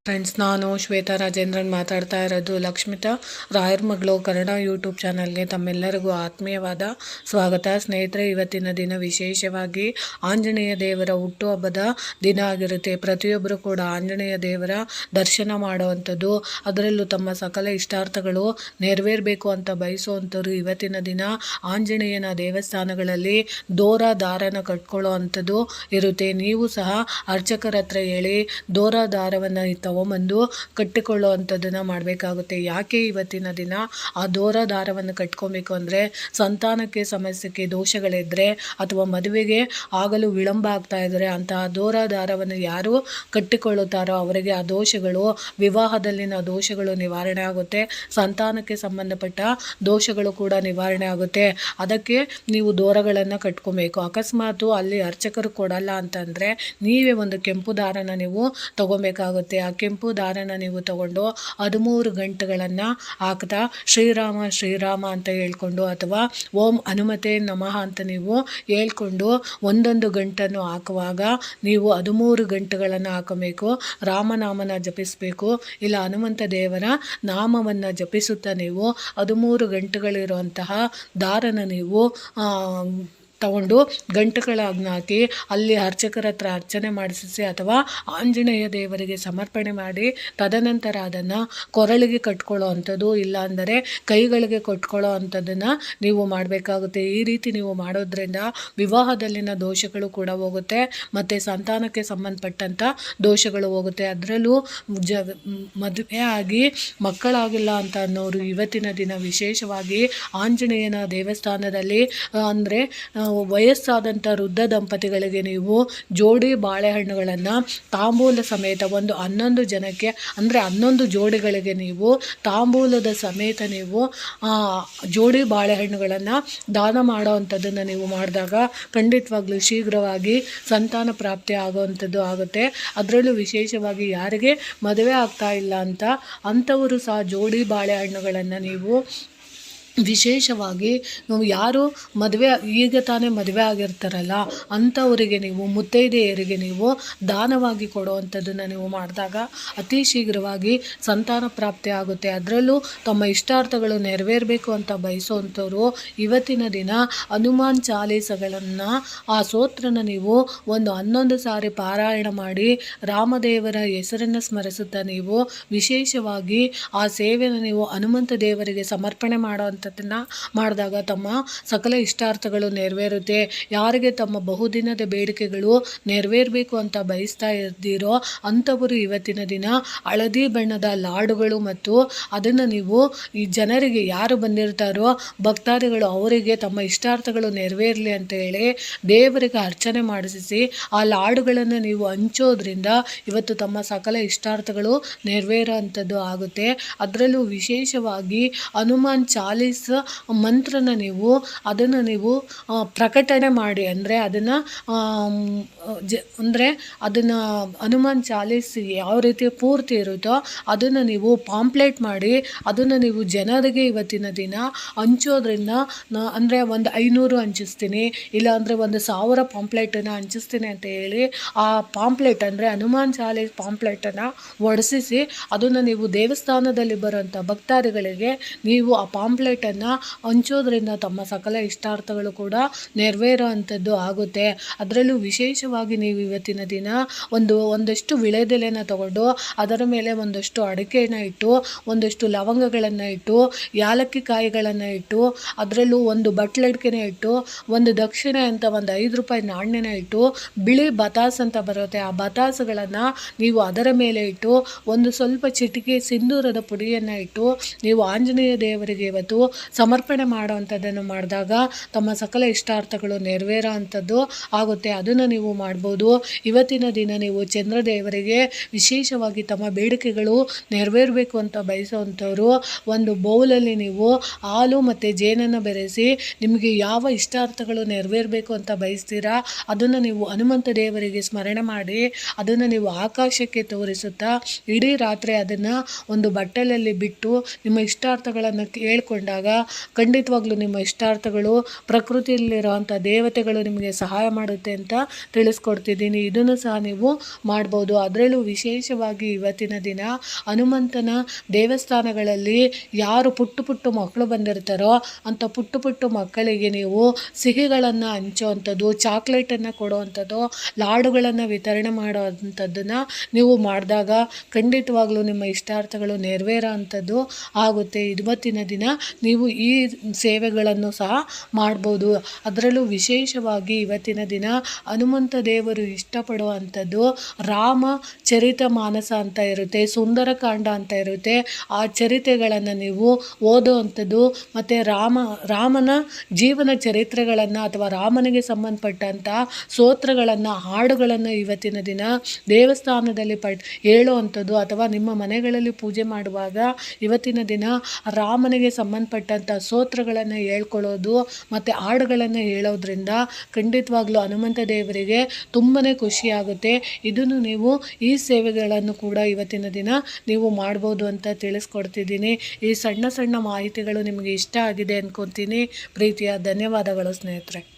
Friends, ನಾನು ಶ್ವೇತಾ ರಾಜೇಂದ್ರನ್ ಮಾತಾಡ್ತಾ ಇರೋದು. ಲಕ್ಷ್ಮಿತಾ ರಾಯರ್ ಮಗಳು ಕನ್ನಡ ಯೂಟ್ಯೂಬ್ ಚಾನಲ್ಗೆ ತಮ್ಮೆಲ್ಲರಿಗೂ ಆತ್ಮೀಯವಾದ ಸ್ವಾಗತ. ಸ್ನೇಹಿತರೆ, ಇವತ್ತಿನ ದಿನ ವಿಶೇಷವಾಗಿ ಆಂಜನೇಯ ದೇವರ ಹುಟ್ಟುಹಬ್ಬದ ದಿನ ಆಗಿರುತ್ತೆ. ಪ್ರತಿಯೊಬ್ಬರು ಕೂಡ ಆಂಜನೇಯ ದೇವರ ದರ್ಶನ ಮಾಡುವಂಥದ್ದು, ಅದರಲ್ಲೂ ತಮ್ಮ ಸಕಲ ಇಷ್ಟಾರ್ಥಗಳು ನೆರವೇರಬೇಕು ಅಂತ ಬಯಸುವಂಥವ್ರು ಇವತ್ತಿನ ದಿನ ಆಂಜನೇಯನ ದೇವಸ್ಥಾನಗಳಲ್ಲಿ ದಾರನ ಕಟ್ಕೊಳ್ಳೋ ಅಂಥದ್ದು ಇರುತ್ತೆ. ನೀವು ಸಹ ಅರ್ಚಕರ ಹತ್ರ ಹೇಳಿ ದಾರವನ್ನು ತಗೊಂಬಂದು ಕಟ್ಟಿಕೊಳ್ಳೋ ಅಂಥದ್ದನ್ನು ಮಾಡಬೇಕಾಗುತ್ತೆ. ಯಾಕೆ ಇವತ್ತಿನ ದಿನ ಆ ದಾರವನ್ನು ಕಟ್ಕೊಬೇಕು ಅಂದರೆ, ಸಂತಾನಕ್ಕೆ ಸಮಸ್ಯೆಗೆ ದೋಷಗಳಿದ್ದರೆ ಅಥವಾ ಮದುವೆಗೆ ಆಗಲು ವಿಳಂಬ ಆಗ್ತಾ ಇದ್ದರೆ ಅಂತಹ ದಾರವನ್ನು ಯಾರು ಕಟ್ಟಿಕೊಳ್ಳುತ್ತಾರೋ ಅವರಿಗೆ ಆ ದೋಷಗಳು, ವಿವಾಹದಲ್ಲಿನ ದೋಷಗಳು ನಿವಾರಣೆ ಆಗುತ್ತೆ. ಸಂತಾನಕ್ಕೆ ಸಂಬಂಧಪಟ್ಟ ದೋಷಗಳು ಕೂಡ ನಿವಾರಣೆ ಆಗುತ್ತೆ. ಅದಕ್ಕೆ ನೀವು ದಾರಗಳನ್ನು ಕಟ್ಕೊಬೇಕು. ಅಕಸ್ಮಾತು ಅಲ್ಲಿ ಅರ್ಚಕರು ಕೊಡಲ್ಲ ಅಂತಂದರೆ ನೀವೇ ಒಂದು ಕೆಂಪು ದಾರನ ನೀವು ತಗೊಬೇಕಾಗುತ್ತೆ. ಆ ಕೆಂಪು ದಾರನ ನೀವು ತಗೊಂಡು 13 ಗಂಟೆಗಳನ್ನು ಹಾಕ್ತಾ ಶ್ರೀರಾಮ ಶ್ರೀರಾಮ ಅಂತ ಹೇಳ್ಕೊಂಡು ಅಥವಾ ಓಂ ಹನುಮತೆ ನಮಃ ಅಂತ ನೀವು ಹೇಳ್ಕೊಂಡು ಒಂದೊಂದು ಗಂಟನ್ನು ಹಾಕುವಾಗ ನೀವು 13 ಗಂಟೆಗಳನ್ನು ಹಾಕಬೇಕು. ರಾಮನಾಮನ ಜಪಿಸಬೇಕು, ಇಲ್ಲ ಹನುಮಂತ ದೇವರ ನಾಮವನ್ನು ಜಪಿಸುತ್ತಾ ನೀವು 13 ಗಂಟೆಗಳಿರುವಂತಹ ದಾರನ ನೀವು ತಗೊಂಡು ಗಂಟೆಗಳನ್ನ ಹಾಕಿ ಅಲ್ಲಿ ಅರ್ಚಕರ ಹತ್ರ ಅರ್ಚನೆ ಮಾಡಿಸಿ ಅಥವಾ ಆಂಜನೇಯ ದೇವರಿಗೆ ಸಮರ್ಪಣೆ ಮಾಡಿ ತದನಂತರ ಅದನ್ನು ಕೊರಳಿಗೆ ಕಟ್ಕೊಳ್ಳೋ ಅಂಥದ್ದು, ಇಲ್ಲಾಂದರೆ ಕೈಗಳಿಗೆ ಕಟ್ಕೊಳ್ಳೋ ಅಂಥದ್ದನ್ನು ನೀವು ಮಾಡಬೇಕಾಗುತ್ತೆ. ಈ ರೀತಿ ನೀವು ಮಾಡೋದ್ರಿಂದ ವಿವಾಹದಲ್ಲಿನ ದೋಷಗಳು ಕೂಡ ಹೋಗುತ್ತೆ ಮತ್ತು ಸಂತಾನಕ್ಕೆ ಸಂಬಂಧಪಟ್ಟಂಥ ದೋಷಗಳು ಹೋಗುತ್ತೆ. ಅದರಲ್ಲೂ ಮದುವೆ ಆಗಿ ಮಕ್ಕಳಾಗಿಲ್ಲ ಅಂತ ಅನ್ನೋರು ಇವತ್ತಿನ ದಿನ ವಿಶೇಷವಾಗಿ ಆಂಜನೇಯನ ದೇವಸ್ಥಾನದಲ್ಲಿ ಅಂದರೆ ವಯಸ್ಸಾದಂಥ ವೃದ್ಧ ದಂಪತಿಗಳಿಗೆ ನೀವು ಜೋಡಿ ಬಾಳೆಹಣ್ಣುಗಳನ್ನು ತಾಂಬೂಲ ಸಮೇತ ಒಂದು 11 ಜನಕ್ಕೆ ಅಂದರೆ 11 ಜೋಡಿಗಳಿಗೆ ನೀವು ತಾಂಬೂಲದ ಸಮೇತ ನೀವು ಜೋಡಿ ಬಾಳೆಹಣ್ಣುಗಳನ್ನು ದಾನ ಮಾಡೋ ಅಂಥದ್ದನ್ನು ನೀವು ಮಾಡಿದಾಗ ಖಂಡಿತವಾಗ್ಲೂ ಶೀಘ್ರವಾಗಿ ಸಂತಾನ ಪ್ರಾಪ್ತಿ ಆಗೋವಂಥದ್ದು ಆಗುತ್ತೆ. ಅದರಲ್ಲೂ ವಿಶೇಷವಾಗಿ ಯಾರಿಗೆ ಮದುವೆ ಆಗ್ತಾ ಇಲ್ಲ ಅಂಥವರು ಸಹ ಜೋಡಿ ಬಾಳೆಹಣ್ಣುಗಳನ್ನು ನೀವು ವಿಶೇಷವಾಗಿ ಯಾರು ಈಗ ತಾನೇ ಮದುವೆ ಆಗಿರ್ತಾರಲ್ಲ ಅಂಥವರಿಗೆ ನೀವು ಮುತ್ತೈದೆಯರಿಗೆ ನೀವು ದಾನವಾಗಿ ಕೊಡುವಂಥದ್ದನ್ನು ನೀವು ಮಾಡಿದಾಗ ಅತಿ ಶೀಘ್ರವಾಗಿ ಸಂತಾನ ಪ್ರಾಪ್ತಿ ಆಗುತ್ತೆ. ಅದರಲ್ಲೂ ತಮ್ಮ ಇಷ್ಟಾರ್ಥಗಳು ನೆರವೇರಬೇಕು ಅಂತ ಬಯಸುವಂಥವ್ರು ಇವತ್ತಿನ ದಿನ ಹನುಮಾನ್ ಚಾಲೀಸಗಳನ್ನು ಆ ಸ್ತೋತ್ರನ ನೀವು ಒಂದು 11 ಸಾರಿ ಪಾರಾಯಣ ಮಾಡಿ ರಾಮದೇವರ ಹೆಸರನ್ನು ಸ್ಮರಿಸುತ್ತಾ ನೀವು ವಿಶೇಷವಾಗಿ ಆ ಸೇವೆಯನ್ನು ನೀವು ಹನುಮಂತ ದೇವರಿಗೆ ಸಮರ್ಪಣೆ ಮಾಡುವಂಥ ಮಾಡಿದಾಗ ತಮ್ಮ ಸಕಲ ಇಷ್ಟಾರ್ಥಗಳು ನೆರವೇರುತ್ತೆ. ಯಾರಿಗೆ ತಮ್ಮ ಬಹುದಿನದ ಬೇಡಿಕೆಗಳು ನೆರವೇರಬೇಕು ಅಂತ ಬಯಸ್ತಾ ಇದ್ದೀರೋ ಅಂಥವರು ಇವತ್ತಿನ ದಿನ ಹಳದಿ ಬಣ್ಣದ ಲಾಡುಗಳು ಮತ್ತು ಅದನ್ನು ನೀವು ಈ ಜನರಿಗೆ ಯಾರು ಬಂದಿರ್ತಾರೋ ಭಕ್ತಾದಿಗಳು ಅವರಿಗೆ ತಮ್ಮ ಇಷ್ಟಾರ್ಥಗಳು ನೆರವೇರಲಿ ಅಂತ ಹೇಳಿ ದೇವರಿಗೆ ಅರ್ಚನೆ ಮಾಡಿಸಿ ಆ ಲಾಡುಗಳನ್ನು ನೀವು ಹಂಚೋದ್ರಿಂದ ಇವತ್ತು ತಮ್ಮ ಸಕಲ ಇಷ್ಟಾರ್ಥಗಳು ನೆರವೇರೋ ಅಂಥದ್ದು ಆಗುತ್ತೆ. ಅದರಲ್ಲೂ ವಿಶೇಷವಾಗಿ ಹನುಮಾನ್ ಚಾಲೀಸ್ ಮಂತ್ರನ ನೀವು ಅದನ್ನು ನೀವು ಪ್ರಕಟಣೆ ಮಾಡಿ ಅಂದರೆ ಅದನ್ನು ಅದನ್ನು ಹನುಮಾನ್ ಚಾಲೀಸ್ ಯಾವ ರೀತಿ ಪೂರ್ತಿ ಇರುತ್ತೋ ಅದನ್ನು ನೀವು ಪಾಂಪ್ಲೆಟ್ ಮಾಡಿ ಅದನ್ನು ನೀವು ಜನರಿಗೆ ಇವತ್ತಿನ ದಿನ ಹಂಚೋದ್ರಿಂದ ಅಂದರೆ ಒಂದು 500 ಹಂಚಿಸ್ತೀನಿ, ಇಲ್ಲಾಂದರೆ 1000 ಪಾಂಪ್ಲೆಟನ್ನು ಹಂಚಿಸ್ತೀನಿ ಅಂತ ಹೇಳಿ ಆ ಪಾಂಪ್ಲೆಟ್ ಅಂದರೆ ಹನುಮಾನ್ ಚಾಲೀಸ್ ಪಾಂಪ್ಲೆಟನ್ನು ಒಡಿಸಿ ಅದನ್ನು ನೀವು ದೇವಸ್ಥಾನದಲ್ಲಿ ಬರುವಂಥ ಭಕ್ತಾದಿಗಳಿಗೆ ನೀವು ಆ ಪಾಂಪ್ಲೆಟನ್ನು ಹಂಚೋದ್ರಿಂದ ತಮ್ಮ ಸಕಲ ಇಷ್ಟಾರ್ಥಗಳು ಕೂಡ ನೆರವೇರೋ ಅಂಥದ್ದು ಆಗುತ್ತೆ. ಅದರಲ್ಲೂ ವಿಶೇಷವಾಗಿ ನೀವು ಇವತ್ತಿನ ದಿನ ಒಂದಷ್ಟು ವಿಳೆದೆಲೆನ ತಗೊಂಡು ಅದರ ಮೇಲೆ ಒಂದಷ್ಟು ಅಡಿಕೆನ ಇಟ್ಟು ಒಂದಷ್ಟು ಲವಂಗಗಳನ್ನು ಇಟ್ಟು ಯಾಲಕ್ಕಿ ಕಾಯಿಗಳನ್ನು ಇಟ್ಟು ಅದರಲ್ಲೂ ಒಂದು ಬಟ್ಲಡಿಕೆನ ಇಟ್ಟು ಒಂದು ದಕ್ಷಿಣೆ ಅಂತ ಒಂದು 5 ರೂಪಾಯಿ ನಾಣ್ಯನ ಇಟ್ಟು ಬಿಳಿ ಬತಾಸ್ ಅಂತ ಬರುತ್ತೆ ಆ ಬತಾಸುಗಳನ್ನು ನೀವು ಅದರ ಮೇಲೆ ಇಟ್ಟು ಒಂದು ಸ್ವಲ್ಪ ಚಿಟಿಕೆ ಸಿಂಧೂರದ ಪುಡಿಯನ್ನು ಇಟ್ಟು ನೀವು ಆಂಜನೇಯ ದೇವರಿಗೆ ಇವತ್ತು ಸಮರ್ಪಣೆ ಮಾಡುವಂಥದ್ದನ್ನು ಮಾಡಿದಾಗ ತಮ್ಮ ಸಕಲ ಇಷ್ಟಾರ್ಥಗಳು ನೆರವೇರೋ ಅಂಥದ್ದು ಆಗುತ್ತೆ. ಅದನ್ನು ನೀವು ಮಾಡ್ಬೋದು. ಇವತ್ತಿನ ದಿನ ನೀವು ಚಂದ್ರದೇವರಿಗೆ ವಿಶೇಷವಾಗಿ ತಮ್ಮ ಬೇಡಿಕೆಗಳು ನೆರವೇರಬೇಕು ಅಂತ ಬಯಸುವಂಥವ್ರು ಒಂದು ಬೌಲಲ್ಲಿ ನೀವು ಹಾಲು ಮತ್ತು ಜೇನನ್ನು ಬೆರೆಸಿ ನಿಮಗೆ ಯಾವ ಇಷ್ಟಾರ್ಥಗಳು ನೆರವೇರಬೇಕು ಅಂತ ಬಯಸ್ತೀರಾ ಅದನ್ನು ನೀವು ಹನುಮಂತ ದೇವರಿಗೆ ಸ್ಮರಣೆ ಮಾಡಿ ಅದನ್ನು ನೀವು ಆಕಾಶಕ್ಕೆ ತೋರಿಸುತ್ತಾ ಇಡೀ ರಾತ್ರಿ ಅದನ್ನು ಒಂದು ಬಟ್ಟಲಲ್ಲಿ ಬಿಟ್ಟು ನಿಮ್ಮ ಇಷ್ಟಾರ್ಥಗಳನ್ನು ಕೇಳಿಕೊಂಡಾಗ ಖಂಡಿತವಾಗ್ಲೂ ನಿಮ್ಮ ಇಷ್ಟಾರ್ಥಗಳು ಪ್ರಕೃತಿಯಲ್ಲಿರುವಂಥ ದೇವತೆಗಳು ನಿಮಗೆ ಸಹಾಯ ಮಾಡುತ್ತೆ ಅಂತ ತಿಳಿಸ್ಕೊಡ್ತಿದ್ದೀನಿ. ಇದನ್ನು ಸಹ ನೀವು ಮಾಡ್ಬೋದು. ಅದರಲ್ಲೂ ವಿಶೇಷವಾಗಿ ಇವತ್ತಿನ ದಿನ ಹನುಮಂತನ ದೇವಸ್ಥಾನಗಳಲ್ಲಿ ಯಾರು ಪುಟ್ಟು ಮಕ್ಕಳು ಬಂದಿರ್ತಾರೋ ಅಂಥ ಪುಟ್ಟು ಮಕ್ಕಳಿಗೆ ನೀವು ಸಿಹಿಗಳನ್ನು ಹಂಚುವಂಥದ್ದು, ಚಾಕ್ಲೇಟನ್ನು ಕೊಡುವಂಥದ್ದು, ಲಾಡುಗಳನ್ನು ವಿತರಣೆ ಮಾಡುವಂಥದ್ದನ್ನು ನೀವು ಮಾಡಿದಾಗ ಖಂಡಿತವಾಗ್ಲೂ ನಿಮ್ಮ ಇಷ್ಟಾರ್ಥಗಳು ನೆರವೇರೋ ಅಂಥದ್ದು ಆಗುತ್ತೆ. ಇವತ್ತಿನ ದಿನ ನೀವು ಈ ಸೇವೆಗಳನ್ನು ಸಹ ಮಾಡ್ಬೋದು. ಅದರಲ್ಲೂ ವಿಶೇಷವಾಗಿ ಇವತ್ತಿನ ದಿನ ಹನುಮಂತ ದೇವರು ಇಷ್ಟಪಡುವಂಥದ್ದು ರಾಮ ಚರಿತ ಮಾನಸ ಅಂತ ಇರುತ್ತೆ, ಸುಂದರಕಾಂಡ ಅಂತ ಇರುತ್ತೆ. ಆ ಚರಿತೆಗಳನ್ನು ನೀವು ಓದುವಂಥದ್ದು ಮತ್ತು ರಾಮನ ಜೀವನ ಚರಿತ್ರೆಗಳನ್ನು ಅಥವಾ ರಾಮನಿಗೆ ಸಂಬಂಧಪಟ್ಟಂಥ ಸ್ತೋತ್ರಗಳನ್ನು ಹಾಡುಗಳನ್ನು ಇವತ್ತಿನ ದಿನ ದೇವಸ್ಥಾನದಲ್ಲಿ ಹೇಳುವಂಥದ್ದು ಅಥವಾ ನಿಮ್ಮ ಮನೆಗಳಲ್ಲಿ ಪೂಜೆ ಮಾಡುವಾಗ ಇವತ್ತಿನ ದಿನ ರಾಮನಿಗೆ ಸಂಬಂಧಪಟ್ಟಂಥ ಸ್ತೋತ್ರಗಳನ್ನು ಹೇಳ್ಕೊಳ್ಳೋದು ಮತ್ತು ಹಾಡುಗಳನ್ನು ಹೇಳೋದ್ರಿಂದ ಖಂಡಿತವಾಗ್ಲೂ ಹನುಮಂತ ದೇವರಿಗೆ ತುಂಬಾ ಖುಷಿಯಾಗುತ್ತೆ. ಇದನ್ನು ನೀವು ಈ ಸೇವೆಗಳನ್ನು ಕೂಡ ಇವತ್ತಿನ ದಿನ ನೀವು ಮಾಡ್ಬೋದು ಅಂತ ತಿಳಿಸ್ಕೊಡ್ತಿದ್ದೀನಿ. ಈ ಸಣ್ಣ ಮಾಹಿತಿಗಳು ನಿಮಗೆ ಇಷ್ಟ ಆಗಿದೆ ಅಂದ್ಕೊತೀನಿ. ಪ್ರೀತಿಯ ಧನ್ಯವಾದಗಳು ಸ್ನೇಹಿತರೆ.